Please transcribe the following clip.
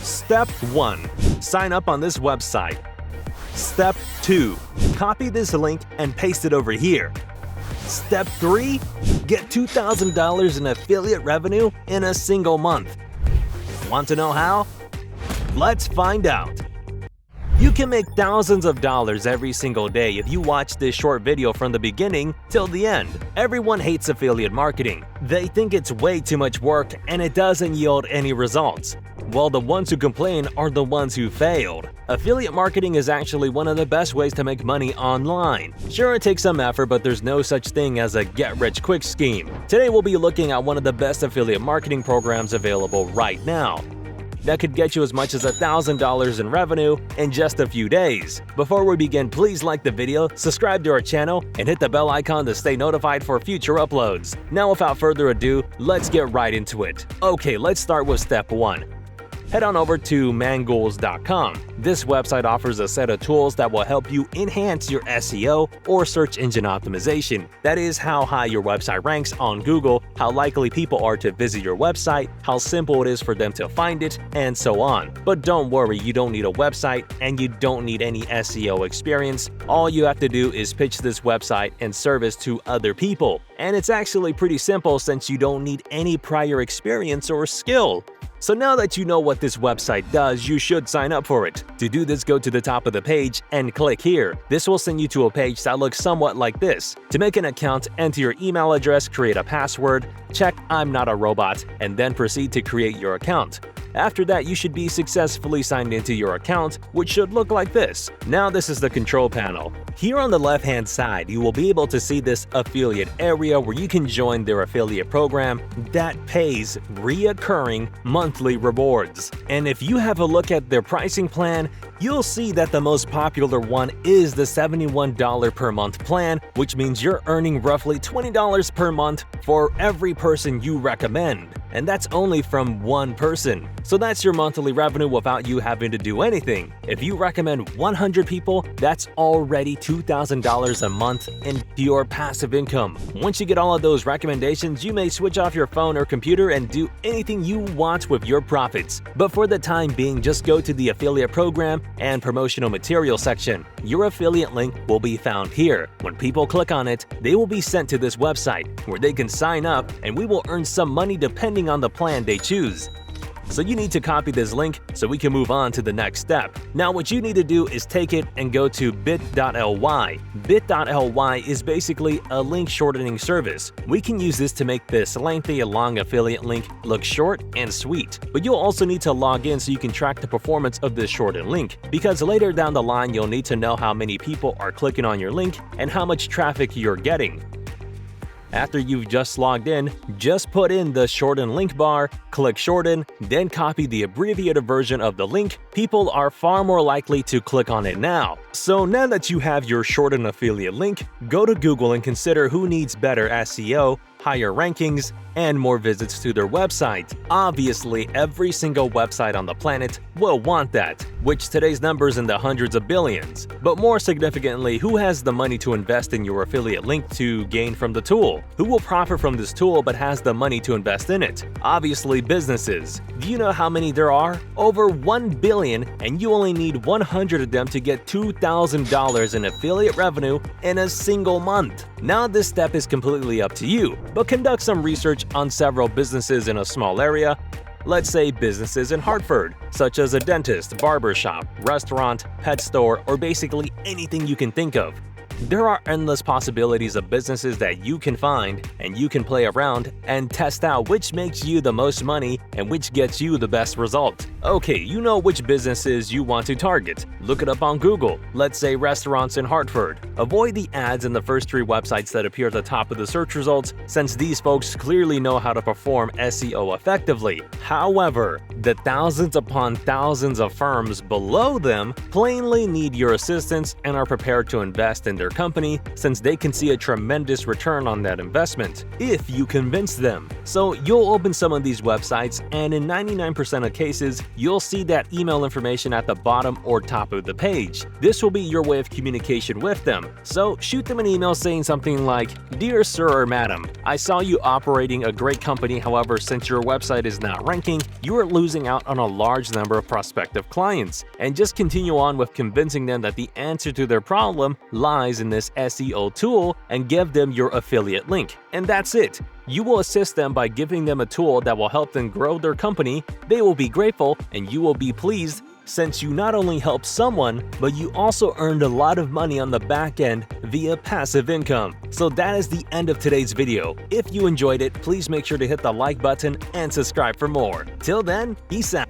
Step 1. Sign up on this website. Step 2. Copy this link and paste it over here. Step 3. Get $2,000 in affiliate revenue in a single month. Want to know how? Let's find out. You can make thousands of dollars every single day if you watch this short video from the beginning till the end. Everyone hates affiliate marketing. They think it's way too much work and it doesn't yield any results. Well, the ones who complain are the ones who failed. Affiliate marketing is actually one of the best ways to make money online. Sure, it takes some effort, but there's no such thing as a get-rich-quick scheme. Today, we'll be looking at one of the best affiliate marketing programs available right now that could get you as much as $1,000 in revenue in just a few days. Before we begin, please like the video, subscribe to our channel, and hit the bell icon to stay notified for future uploads. Now, without further ado, let's get right into it. Okay, let's start with step 1. Head on over to mangoals.com. This website offers a set of tools that will help you enhance your SEO or search engine optimization. That is how high your website ranks on Google, how likely people are to visit your website, how simple it is for them to find it, and so on. But don't worry, you don't need a website and you don't need any SEO experience. All you have to do is pitch this website and service to other people. And it's actually pretty simple since you don't need any prior experience or skill. So now that you know what this website does, you should sign up for it. To do this, go to the top of the page and click here. This will send you to a page that looks somewhat like this. To make an account, enter your email address, create a password, check I'm not a robot, and then proceed to create your account. After that, you should be successfully signed into your account, which should look like this. Now this is the control panel. Here on the left-hand side, you will be able to see this affiliate area where you can join their affiliate program that pays reoccurring monthly rewards. And if you have a look at their pricing plan, you'll see that the most popular one is the $71 per month plan, which means you're earning roughly $20 per month for every person you recommend. And that's only from one person. So that's your monthly revenue without you having to do anything. If you recommend 100 people, that's already $2,000 a month in pure passive income. Once you get all of those recommendations, you may switch off your phone or computer and do anything you want with your profits. But for the time being, just go to the affiliate program and promotional material section. Your affiliate link will be found here. When people click on it, they will be sent to this website where they can sign up and we will earn some money depending on the plan they choose. So you need to copy this link so we can move on to the next step. Now what you need to do is take it and go to bit.ly. Bit.ly is basically a link shortening service. We can use this to make this lengthy long affiliate link look short and sweet. But you'll also need to log in so you can track the performance of this shortened link, because later down the line you'll need to know how many people are clicking on your link and how much traffic you're getting. After you've just logged in, just put in the shorten link bar, click shorten, then copy the abbreviated version of the link. People are far more likely to click on it now. So now that you have your shortened affiliate link, go to Google and consider who needs better SEO, higher rankings, and more visits to their website. Obviously, every single website on the planet will want that, which today's number's in the hundreds of billions. But more significantly, who has the money to invest in your affiliate link to gain from the tool? Who will profit from this tool but has the money to invest in it? Obviously, businesses. Do you know how many there are? Over 1 billion, and you only need 100 of them to get $2,000 in affiliate revenue in a single month. Now this step is completely up to you, but conduct some research on several businesses in a small area. Let's say businesses in Hartford, such as a dentist, barbershop, restaurant, pet store, or basically anything you can think of. There are endless possibilities of businesses that you can find, and you can play around and test out which makes you the most money and which gets you the best result. Okay, you know which businesses you want to target. Look it up on Google. Let's say restaurants in Hartford. Avoid the ads in the first 3 websites that appear at the top of the search results, since these folks clearly know how to perform SEO effectively. However, the thousands upon thousands of firms below them plainly need your assistance and are prepared to invest in their their company, since they can see a tremendous return on that investment if you convince them. So you'll open some of these websites, and in 99% of cases, you'll see that email information at the bottom or top of the page. This will be your way of communication with them. So shoot them an email saying something like, "Dear Sir or Madam, I saw you operating a great company, however, since your website is not ranking, you are losing out on a large number of prospective clients." And just continue on with convincing them that the answer to their problem lies in this SEO tool, and give them your affiliate link. And that's it. You will assist them by giving them a tool that will help them grow their company. They will be grateful, and you will be pleased, since you not only helped someone, but you also earned a lot of money on the back end via passive income. So that is the end of today's video. If you enjoyed it, please make sure to hit the like button and subscribe for more. Till then, peace out.